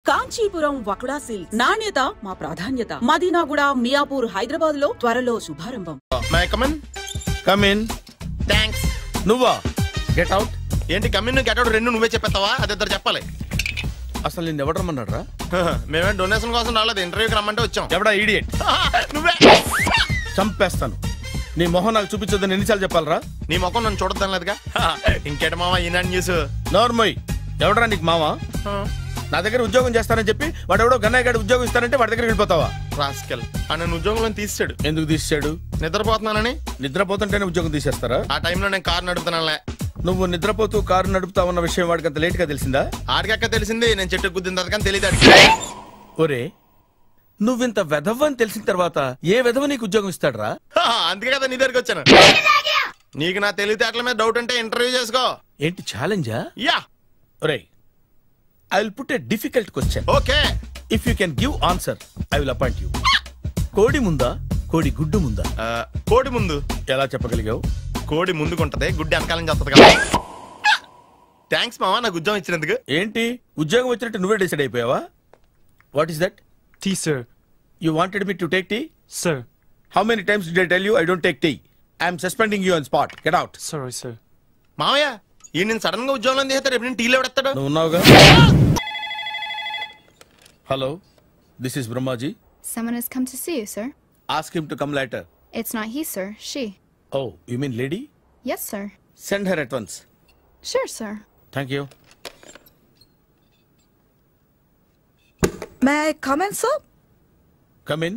Kanchipuram వకుడా silks నాణ్యత మా ప్రాధాన్యత. మదీనాగూడ, మియాపూర్, హైదరాబాద్ లో త్వరలో శుభారంభం. నువ్వా? Get out. ఏంటి కమిన్ గెట్ అవుట్ రెండు నువ్వే చెప్పేస్తావా? అది ఇద్దరు చెప్పాలి. అసలు నిన్ను ఎవరు రమ్మన్నారా? మేమే డొనేషన్ కోసం రాలేదు, ఇంటర్వ్యూకి రమ్మంటే వచ్చాం. ఎవడా ఈడియట్? నువ్వే. చంపేస్తాను. నీ మొహం నాకు చూపించొద్దని ఎన్నిసార్లు చెప్పాలరా? నీ మొఖం నన్ను చూడద్దాం లేదుగా. ఇంకేట మావా ఈనాడు న్యూస్? నోర్మోయ్. ఎవడరా నీకు మావా? నా దగ్గర ఉద్యోగం చేస్తానని చెప్పి వాడు ఎవడో గన్నయ్య గారి ఉద్యోగం ఇస్తానంటే వాడి దగ్గర వెళ్ళిపోతావా? రాస్కెల్. నన్ను ఉద్యోగంలో తీసాడు. ఎందుకు తీసాడు? నిద్రపోతున్నానని. నిద్రపోతుంటేనే ఉద్యోగం తీసేస్తారా? ఆ టైంలో నేను కారు నడుపుతున్నానులే. నువ్వు నిద్రపోతూ కారు నడుపుతావన్న విషయం వాడికి అంత లేట్ గా తెలిసిందా? ఆడికక్క తెలిసింది, నేను చెట్టు గుద్దిన కానీ తెలియదు. ఒరే, నువ్వింత వెధవ్ అని తెలిసిన తర్వాత ఏ వెధవ నీకు ఉద్యోగం ఇస్తాడరా? అందుకే కదా నీ దగ్గరికి వచ్చాను. నీకు నా తెలివితేటల మీద డౌట్ అంటే ఇంటర్వ్యూ చేసుకో. ఏంటి ఛాలెంజా? యా. ఒరే, I will put a difficult question. Okay. If you can give answer, I will appoint you. కోడి ముందా, కోడి గుడ్డు ముందా? కోడి ముందు. ఎలా చెప్పగలిగావు? కోడి ముందుకుంటది, గుడ్డి వెనకాలం చేస్తుంది కదా. థ్యాంక్స్ మావా నాకు ఉద్యోగం ఇచ్చినందుకు. ఏంటి ఉద్యోగం వచ్చినట్టు నువ్వే డిసైడ్ అయిపోయావా? What is that? Tea, sir. You wanted me to take tea? Sir. How many times did I tell you I don't take tea? I am suspending you on spot. Get out. Sorry, sir. మావయ్య ఈ నేను sudden గా ఉద్యోగంలో తీస్తాడు, రేపు నేను టీలో పెడతాడు. నువ్వు ఉన్నావుగా. Hello, this is Brahmaji. Someone has come to see you, sir. Ask him to come later. It's not he, sir. She. Oh, you mean lady? Yes, sir. Send her at once. Sure, sir. Thank you. May I come in, sir? Come in.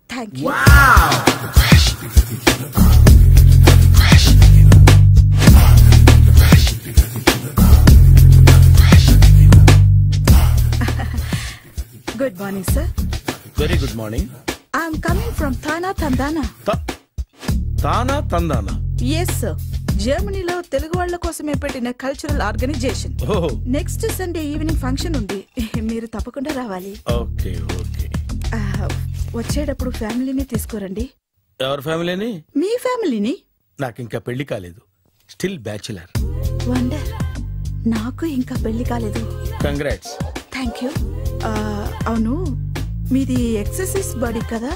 Thank you. Good morning, sir. Very good morning. I'm coming from Thana Tandana. Thana Tandana? Yes, sir. జర్మనీలో తెలుగు వాళ్ళ కోసమే పెట్టిన cultural organisation. Next Sunday evening function ఉంది, మీరు తప్పకుండా రావాలి. Okay okay. వచ్చేటప్పుడు ఫ్యామిలీని తీసుకురండి. ఎవరి ఫ్యామిలీని? మీ ఫ్యామిలీని. నాకు ఇంకా పెళ్లి కాలేదు, స్టిల్ బ్యాచులర్. వండర్. నాకు ఇంకా పెళ్లి కాలేదు. కంగ్రాట్స్. Thank you. అవును, మీది ఎక్సర్సైజ్ బాడీ కదా?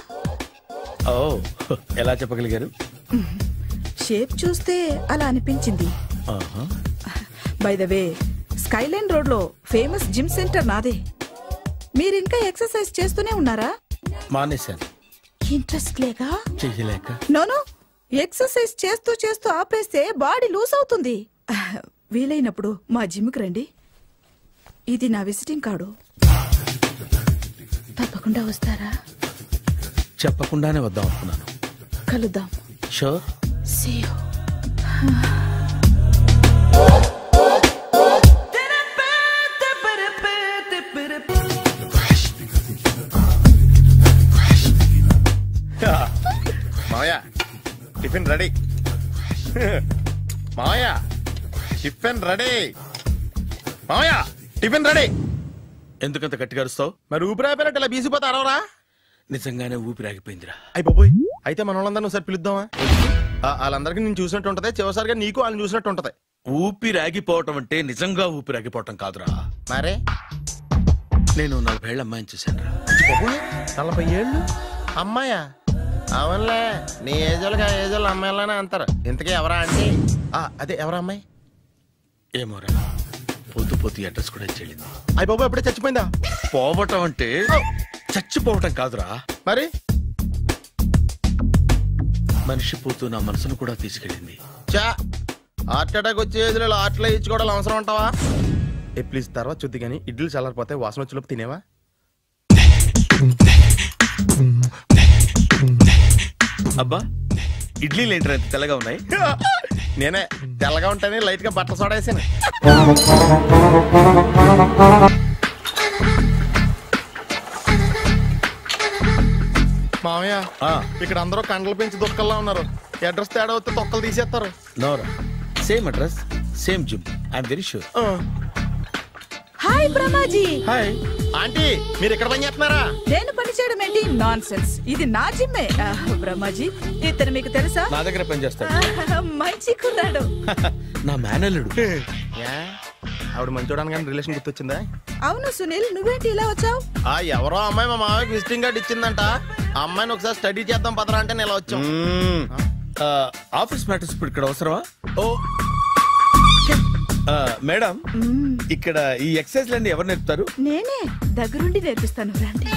ఓ, ఎలా చెప్పగలిగారు? షేప్ చూస్తే అలా అనిపించింది. By the way, Skyline road లో ఫేమస్ జిమ్ సెంటర్ నాదే. మీరు ఇంకా ఎక్సర్సైజ్ చేస్తూనే ఉన్నారా? మానేశాను. ఇంట్రెస్ట్ లేక? చెయ్యలేక. నోనో, ఎక్సర్సైజ్ చేస్తూ చేస్తూ ఆపేస్తే బాడీ లూజ్ అవుతుంది. వీలైనప్పుడు మా జిమ్కి రండి. ఇది నా విజిటింగ్ కార్డు. తప్పకుండా వస్తారా? చెప్పకుండానే వద్దాం అనుకున్నాను. కలుద్దాం. షూర్. See you. మావయ్య టిఫిన్ రెడీ. మావయ్య టిఫిన్ రెడీ. మావయ్య టిఫిన్ రెడీ. ఎందుకంత గట్టిగా అరుస్తావు? మరి ఊపిరాయిపోయినట్టు ఇలా బీసిపోతే అరవరా? నిజంగానే ఊపిరాగిపోయిందిరా. అయ్యి బాబోయ్, అయితే మన వాళ్ళందరినీ ఒకసారి పిలుద్దామా? వాళ్ళందరికీ నేను చూసినట్టు ఉంటది, చివరిసారిగా నీకు వాళ్ళని చూసినట్టు ఉంటది. ఊపిరాగిపోవటం అంటే నిజంగా ఊపిరాగిపోవటం కాదురా. మరే నేను 40 ఏళ్ల అమ్మాయిని చూశాను రా. 40 ఏళ్ళు అమ్మాయా? అవునులే, నీ ఏజోళ్ళకి ఆ ఏజోళ్ళు అమ్మాయిలానే అంటారు. ఇంతకీ ఎవరా అంటే? అదే ఎవరా అమ్మాయి? ఏమోరా, పొద్దు పొద్దు అడ్రస్ కూడా చెల్లింది. అయ్యి బాబు ఎప్పుడే చచ్చిపోయిందా? పోవటం అంటే చచ్చిపోవటం కాదురా. మరి మనిషి పోతూ నా మనసును కూడా తీసుకెళ్ళింది. చా, హార్ట్ అటాక్ వచ్చే ఏజ్లో హార్ట్లో ఇచ్చుకోవడం అవసరం ఉంటావా? ప్లీజ్ తర్వాత చూద్ది కానీ ఇడ్లీలు చల్లారిపోతే వాసన వచ్చేలోపు తినేవా? అబ్బా, ఇడ్లీలు ఏంటి అంత తెల్లగా ఉన్నాయి? నేనే తెల్లగా ఉంటానే లైట్ గా బట్టలు సోడా వేసాను. మామయ్య, ఇక్కడ అందరూ కండలు పెంచి దుక్కల్లా ఉన్నారు. అడ్రస్ తేడా వస్తే తొక్కలు తీసేస్తారు. నోరా, same address, same gym. I'm very sure. Hi Brahmaji. Hi aunty, మీరు ఇక్కడ పని చేస్తున్నారా? నేను పని చేయడం ఏంటి? Nonsense. ఇది నా జిమ్మే. బ్రహ్మాజీ, ఇతను మీకు తెలుసా? నా దగ్గర పని చేస్తాడు. మంచి కుర్రాడు. నా మేనల్లుడు. ఆవిడ మంచి చూడడానికి రిలేషన్ గుర్తొచ్చిందా? అవును సునీల్, నువ్వేంటి ఇలా వచ్చావు? ఎవరో అమ్మాయి మా మామయ్యకి విజిటింగ్ కార్డ్ ఇచ్చిందంట. ఆ అమ్మాయిని ఒకసారి స్టడీ చేద్దాం పదరా అంటే నేను ఇలా వచ్చాం. ఆఫీస్ మ్యాటర్స్ ఇప్పుడు ఇక్కడ అవసరమా? ఓ మేడం, ఇక్కడ ఈ ఎక్సర్సైజ్ లన్నీ ఎవరు నేర్పుతారు? నేనే దగ్గరుండి నేర్పిస్తాను, రండి.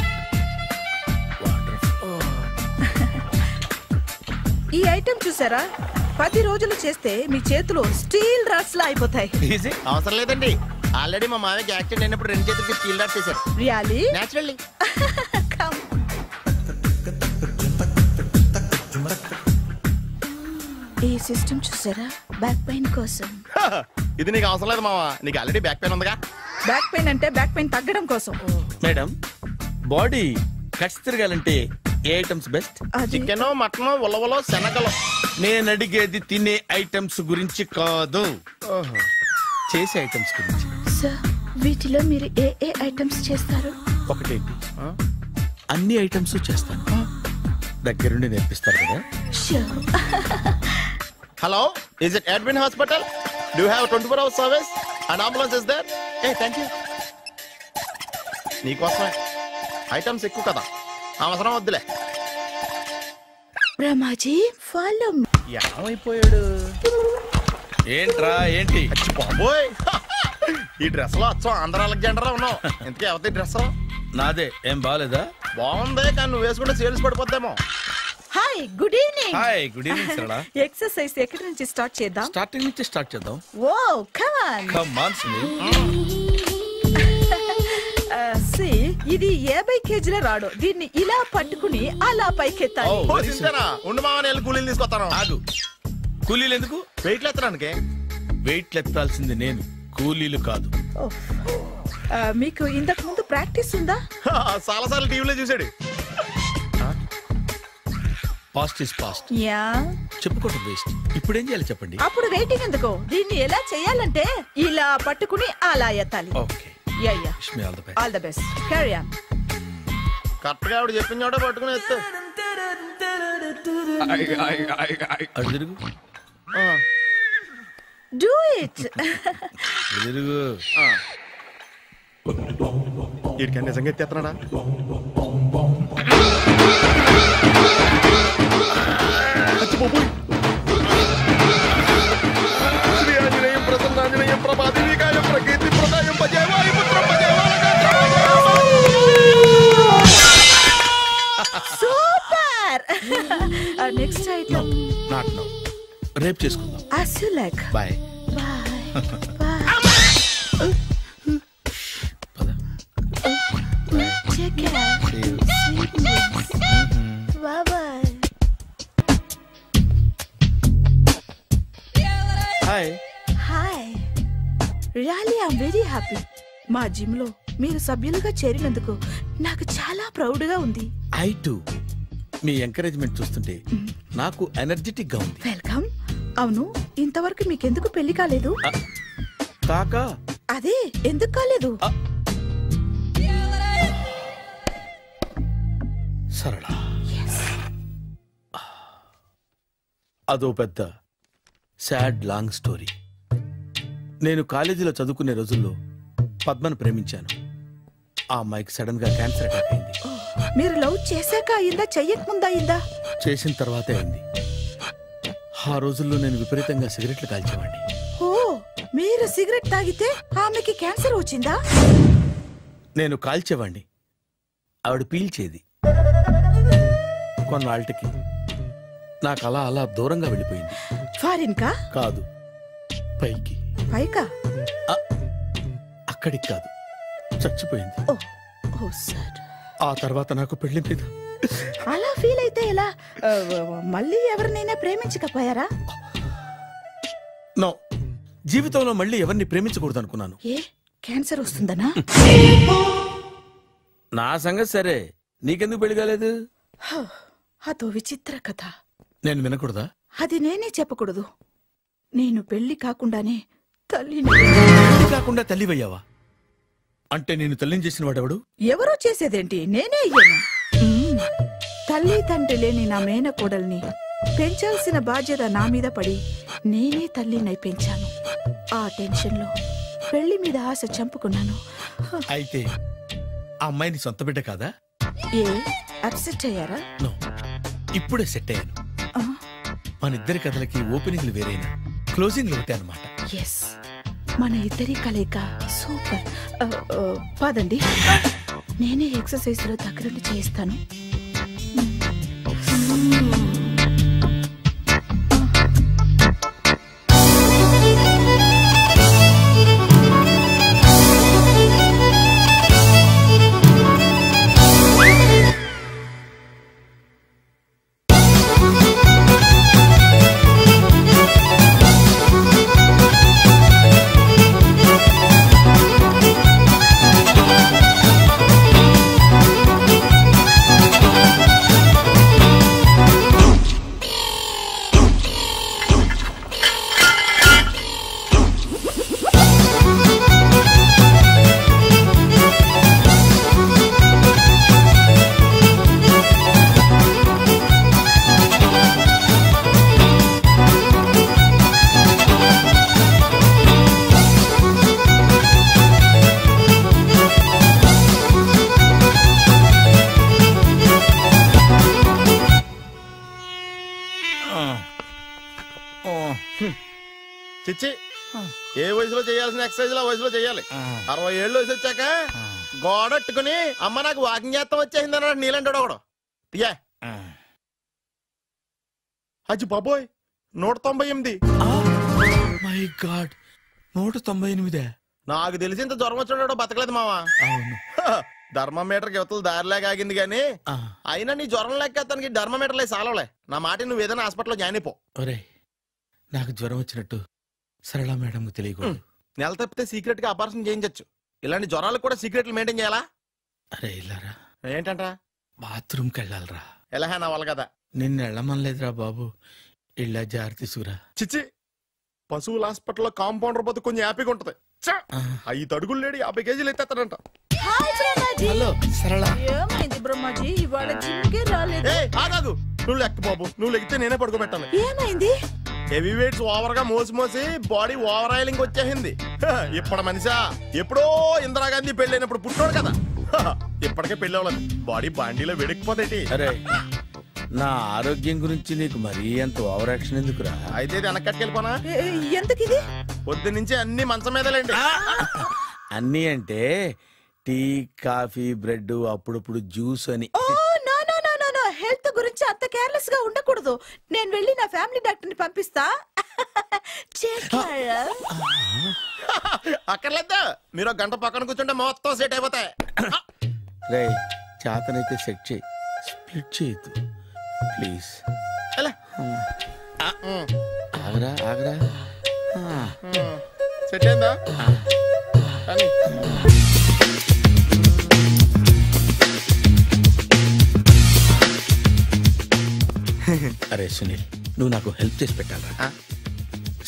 ఈ ఐటెం చూసారా? 10 రోజులు చేస్తే మీ చేతులు స్టీల్ రాట్స్ లా అయిపోతాయి. అవసరం లేదండి, ఆల్రెడీ మా మామయ్యకి యాక్సిడెంట్ అయినప్పుడు 2 చేతులకి స్టీల్ డాట్ చేశారు. రియల్లీ? నేచురల్లీ. ఈ సిస్టమ్ చూసారా? బ్యాక్ పెయిన్ కోసం. ఇది నీకు అవసరం లేదు మావా, నీకు ఆల్రెడీ బ్యాక్ పెయిన్ ఉందిగా. బ్యాక్ పెయిన్ అంటే బ్యాక్ పెయిన్ తగ్గడం కోసం. మేడం, బాడీ కట్స్ తిరగాలంటే ఏ ఐటమ్స్ బెస్ట్? చికెన్, మటన్, ఉలవలో, శనగలు. నేను అడిగేది తినే ఐటమ్స్ గురించి కాదు, చేసే ఐటమ్స్ గురించి. సార్, వీటిలో మీరు ఏ ఐటమ్స్ చేస్తారు? ఒకటేంటి, అన్ని ఐటమ్స్ చేస్తాను. దగ్గరుండి నేర్పిస్తారు కదా? Hello, is it admin hospital? Do have 24 hours service and ambulance is there? Thank you. నీకోసమే ఐటమ్స్ ఎక్కువ కదా, అవసరం వద్దులే. బ్రహ్మాజీ, ఫాలో. ఏమైపోయాడు? ఏంట్రా ఏంటి? బాబోయ్, ఈ డ్రెస్ లో వచ్చాం ఆంధ్ర అలెగ్జాండర్ లో ఉన్నావు. ఇంతకీ ఎవరి డ్రెస్? నాదే. ఏం బాగాలేదా? బాగుంది, కానీ నువ్వు వేసుకుంటే సేల్స్ పడిపోద్దేమో. Hi, good evening. Hi, good evening Sarala. Exercise ఎక్కడి నుంచి స్టార్ట్ చేద్దాం? స్టార్టింగ్ నుంచి స్టార్ట్ చేద్దాం. Oh come on. Come on Sunil. ఇది 50 kg రాడు. దీన్ని ఇలా పట్టుకుని అలా పైకెత్తాలి. ఉండు మామ, నేను కూలీలు తీసుకొస్తాను. ఆగు, కూలీలు ఎందుకు? వెయిట్లు ఎత్తడానికి. వెయిట్లు ఎత్తాల్సింది నేను, కూలీలు కాదు. మీకు ఇంతకు ముందు ప్రాక్టీస్ ఉందా? చాలా సార్లు టీవీలో చూసాడు. Past is past, yeah. చెప్పుకోవడం వేస్ట్. ఇప్పుడు ఏం చేయాలి చెప్పండి? అప్పుడు వెయిటింగ్ ఎందుకు? దీన్ని ఎలా చేయాలంటే ఇలా పట్టుకుని అలా ఎత్తాలి. Okay, yeah yeah. Wish me all the best. All the best. Carry on. Correct గా ఆవిడ చెప్పిన చోట పట్టుకుని ఎత్తు. అటు తిరుగు. Do it. తిరుగు. వీడికి నిజంగా ఎత్తేస్తున్నాడా? శ్రీ ఆంజనేయం ప్రసన్నాంజనేయం ప్రభాదేవికాయం ప్రకీర్తి ప్రదాయం భజేవాయు పుత్రం super. Next item. Not now, రేపు చేసుకుందాం. as you like. Bye. Bye. Bye. Take care. Sweet dreams. Bye bye. Hi. Hi. Really I'm very happy. మా జిమ్ లో మీరు సభ్యులుగా చేరినందుకు నాకు చాలా ప్రౌడ్ గా ఉంది. I to. మీ ఎంకరేజ్మెంట్ చూస్తుంటే నాకు ఎనర్జెటిక్ గా ఉంది. వెల్కమ్. అవును, ఇంతవరకు మీకెందుకు పెళ్లి కాలేదు? కాకా. అదే, ఎందుకు కాలేదు? సరళ, అదో పెద్ద సాడ్ లాంగ్ స్టోరీ. నేను కాలేజీలో చదువుకునే రోజుల్లో పద్మను ప్రేమించాను. ఆ అమ్మాయికి సడన్ గా క్యాన్సర్ అటాక్ అయింది. మీరు లవ్ చేశాక అయిందా, చెయ్యక ముందా అయిందా? చేసిన తర్వాతే అయింది. ఆ రోజుల్లో నేను విపరీతంగా సిగరెట్లు కాల్చేవాడిని. ఓ, మీరు సిగరెట్ తాగితే ఆమెకి క్యాన్సర్ వచ్చిందా? నేను కాల్చేవాడిని, ఆవిడ పీల్చేది. కొన్నాళ్ళకి నాకు అలా అలా దూరంగా వెళ్ళిపోయింది. ఫారిన్ కా? కాదు, పైకి. పైకా? అక్కడికి కాదు, చచ్చిపోయింది. ఓ సార్. ఆ తర్వాత నాకు పెళ్లి మీద. అలా ఫీల్ అయితే ఎలా? మళ్ళీ ఎవరినైనా ప్రేమించకపోయారా? నో, జీవితంలో మళ్ళీ ఎవరిని ప్రేమించకూడదు అనుకున్నాను. ఏ, క్యాన్సర్ వస్తుందనా? నా సంగతి సరే, నీకెందుకు పెళ్లి కాలేదు? అదో విచిత్ర కథ. నేను వినకూడదా? అది నేనే చెప్పకూడదు. నేను పెళ్లి కాకుండానే తల్లిని. పెళ్లి కాకుండా తల్లివయ్యావా? అంటే నేను తల్లిని చేసిన వాడెవడు? ఎవరో చేసేదేంటి, నేనే అయ్యాను. తల్లి తండ్రి లేని నా మేనకోడల్ని పెంచాల్సిన బాధ్యత నా మీద పడి నేనే తల్లినై పెంచాను. ఆ టెన్షన్లో పెళ్లి మీద ఆశ చంపుకున్నాను. అయితే ఆ అమ్మాయిని సొంత బిడ్డ కాదా? ఏ అప్సెట్ అయ్యారా? నో, ఇప్పుడే సెట్ అయ్యాను. మన ఇద్దరి కథలకి ఓపెనింగ్లు వేరైనా క్లోజింగ్లు ఒకటే అనమాట. ఎస్, మన ఇద్దరి కలయిక సూపర్. పదండి, నేనే ఎక్సర్సైజ్ లో దగ్గరుండి చేయిస్తాను. చిచ్చి, ఏ వయసులో చేయాల్సిన ఎక్సర్సైజ్ ఆ వయసులో చేయాలి. 60 ఏళ్ళు వయసు వచ్చాక గోడట్టుకుని అమ్మ నాకు వాకింగ్ చేస్తాం వచ్చేసింది అన్నాడు నీలంటాడు ఒకడు. యా అజ్జి బాబోయ్, 198. My God, 198. నాకు తెలిసి ఇంత జ్వరం వచ్చాడు బతకలేదు మావా. అవును. ధర్మమీటర్ యువతలు దారిలాగా ఆగింది గాని అయినా నీ జ్వరం లెక్క అతనికి ధర్మమీటర్లే సాలవలే. నా మాట నువ్వు ఏదైనా హాస్పిటల్లో జాయిన్ అయిపో. ఒరే, నాకు జ్వరం వచ్చినట్టు సరళ మేడం తెలియకూడదు. నెల తప్పితే సీక్రెట్ గా ఆపరేషన్ చేయించచ్చు. ఇలాంటి జ్వరాలకు కూడా సీక్రెట్లు మెయింటైన్ చేయాలా? అరే ఇల్లారా, ఏంటంట? బాత్రూమ్కి వెళ్ళాలరా. ఎలా నా వాళ్ళ కదా. నిన్ను వెళ్ళమనలేదురా బాబు, ఇళ్ళ జారి తీసుకురా. చిచ్చి, పశువుల హాస్పిటల్లో కాంపౌండర్ బతు కొంచెం హ్యాపీగా ఉంటది. 5 అడుగులు లేడి 50 కేజీలు ఎత్తేస్తాడంట. హలో సరళ. ఏమైంది బ్రహ్మాజీ, ఇవాళ జిమ్కే రాలేదు? ఆగాగు, నువ్వు లెక్క బాబు. నువ్వు లెక్కితే నేనే పడుకోబెట్టాలి. ఏమైంది? హెవీ వెయిట్స్ ఓవర్ గా మోసి మోసి బాడీ ఓవర్ ఆయిలింగ్ వచ్చేసింది. ఇప్పుడు మనిషా ఎప్పుడో ఇందిరాగాంధీ పెళ్ళైనప్పుడు పుట్టాడు కదా, ఇప్పటికే పెళ్ళి అవ్వలేదు. బాడీ బాండీలో వెడికిపోతాయి. అరే, నా ఆరోగ్యం గురించి నీకు మరీ అంత ఓవర్ యాక్షన్ ఎందుకురా? అయితే వెనకట్టుకెళ్ళిపోనా? ఎందుకిది? పొద్దు నుంచి అన్ని మంచం మీదలేండి. అన్నీ అంటే టీ, కాఫీ, బ్రెడ్, అప్పుడప్పుడు జ్యూస్ అని. హెల్త్ గురించి అంత కేర్లెస్ గా ఉండకూడదు. నేను వెళ్ళి నా ఫ్యామిలీ డాక్టర్ ని పంపిస్తా. అక్కర్లేదా, మీరు ఒక గంట పక్కన కూర్చుంటే మొత్తం సెట్ అయిపోతాయి. రే, చేతనైతే సెట్ చేయి, స్ప్లిట్ చేయొద్దు ప్లీజ్. ఆగరా ఆగరా. సెట్ అయిందా? అరే సునీల్, నువ్వు నాకు హెల్ప్ చేసి పెట్టాలరా.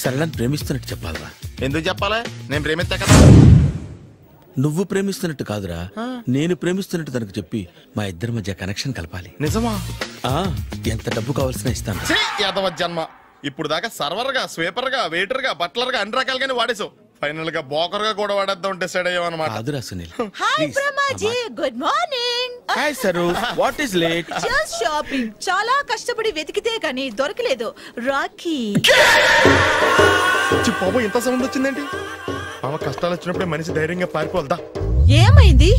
సరళని ప్రేమిస్తున్నట్టు చెప్పాలరా. ఎందుకు చెప్పాలి? నేను ప్రేమిస్తా కదా. నువ్వు ప్రేమిస్తున్నట్టు కాదురా, నేను ప్రేమిస్తున్నట్టు తనకు చెప్పి మా ఇద్దరి మధ్య కనెక్షన్ కలపాలి. నిజమా? ఎంత డబ్బు కావాల్సిన ఇస్తాను. యాదవ జన్మ, ఇప్పుడు దాకా సర్వర్ గా, స్వీపర్ గా, వెయిటర్ గా, బట్లర్ గా అన్ని రకాలుగానే వాడేసావు. ఫైనల్ గా బోకర్ గా కూడా వాడేద్దాం డిసైడ్ అయ్యామన్నమాట. కాదురా Sunil. Hi Brahmaji, good morning. Hi sir, what is late? Just shopping. చాలా కష్టపడి వెతికితే కానీ దొరకలేదు. రాఖీ. బాబు, ఇంత సౌండ్ వచ్చిందేంటి? మామ కష్టాలు వచ్చినప్పుడే మనిషి ధైర్యంగా పారిపోల్దా. ఏమైంది?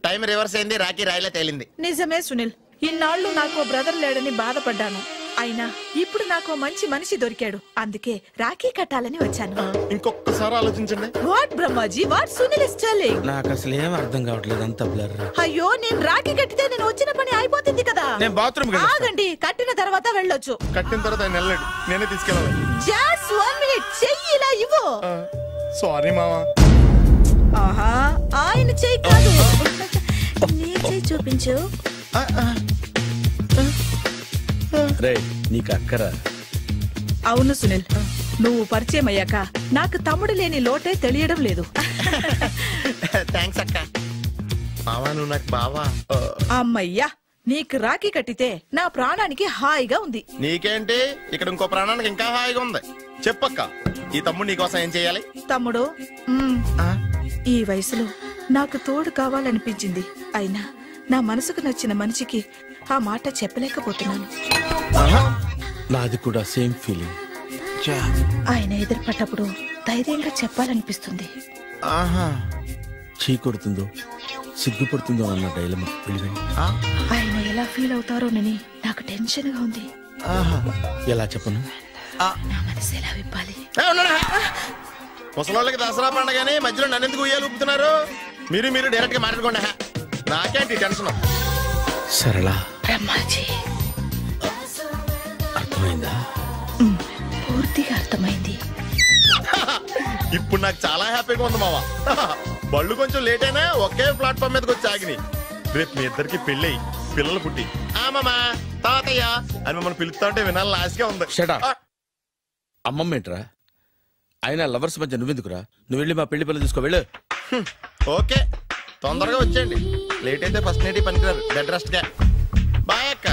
టైం రివర్స్ అయింది, రాఖీ రాయిలా తేలింది. నిజమే సునీల్, ఇన్నాళ్ళు నాకు బ్రదర్ లేడని బాధపడ్డాను. అయినా ఇప్పుడు నాకు మంచి మనిషి దొరికాడు. అందుకే రాఖీ కట్టాలని వచ్చాను. ఇంకొకసారి ఆలోచించండి. What Brahmaji, what Sunil is telling? నాకు అసలు ఏం అర్థం కావట్లేదు, అంత బ్లర్. అయ్యో, నేను రాఖీ కట్టితే నేను వచ్చిన పని అయిపోతుంది కదా. నేను బాత్రూమ్ ఆగండి, కట్టిన తర్వాత వెళ్ళొచ్చు. కట్టిన తర్వాత ఆయన వెళ్ళండి, నేనే తీసుకెళ్ళాలి. జస్ట్ 1 మినిట్, చెయ్యి ఇలా ఇవ్వు. సారీ మావా. ఆహా, ఆయన చెయ్యి కాదు, నీ చెయ్యి చూపించు. రే, నీకు అక్కరా? అవును సునీల్, నువ్వు పరిచయం అయ్యాక నాకు తమ్ముడు లేని లోటే తెలియడం లేదు. థ్యాంక్స్ అక్క. మావా, నువ్వు నాకు బావా. అమ్మయ్యా, నీకు రాఖీ కట్టితే నా ప్రాణానికి హాయిగా ఉంది. నీకేంటి, ఇక్కడ ఇంకో ప్రాణానికి ఇంకా హాయిగా ఉంది. చెప్పక్క, ఈ తమ్ముడు నీకోసం ఏం చేయాలి? తమ్ముడు, ఈ వయసులో నాకు తోడు కావాలనిపించింది. అయినా నా మనసుకు నచ్చిన మనిషికి ఆ మాట చెప్పలేకపోతున్నాను. నాది కూడా సేమ్ ఫీలింగ్. ఆయన ఎదురుపడ్డప్పుడు ధైర్యంగా చెప్పాలనిపిస్తుంది. చీ కొడుతుందో సిగ్గుపడుతుందో అన్న డైలమా వెళ్ళిపోయింది. ఆయన ఎలా ఫీల్ అవుతారోనని నాకు టెన్షన్ గా ఉంది. ఎలా చెప్పను? నా మనసు ఎలా విప్పాలి? ముసలోళ్ళకి దసరా పండగని మధ్యలో నన్ను ఎందుకు ఉయ్యాలు ఊపుతున్నారు? మీరు డైరెక్ట్ గా మాట్లాడుకోండి. నాకేంటి టెన్షన్? సరళ, బ్రహ్మాజీ, అర్థమైందా? పూర్తిగా అర్థమైంది. ఇప్పుడు నాకు చాలా హ్యాపీగా ఉంది మావా. బళ్ళు కొంచెం లేట్ అయినా ఒకే ప్లాట్ఫామ్ మీదకి వచ్చి ఆగినాయి. రేపు మీ ఇద్దరికి పెళ్ళి పిల్లలు పుట్టి మామా తాతయ్య అని మమ్మల్ని పిలుస్తా ఉంటే వినాలని ఆశగా ఉంది. Shut up. అమ్మమ్మ ఏంట్రా? అయినా లవర్స్ మధ్య నువ్వెందుకురా? నువ్వు వెళ్ళి మా పెళ్లి పిల్లలు తీసుకో వెళ్ళు. ఓకే, తొందరగా వచ్చేయండి. లేట్ అయితే ఫస్ట్ నైట్ పనికిరారు. బెడ్ రెస్ట్ గా. బాయ్ అక్క.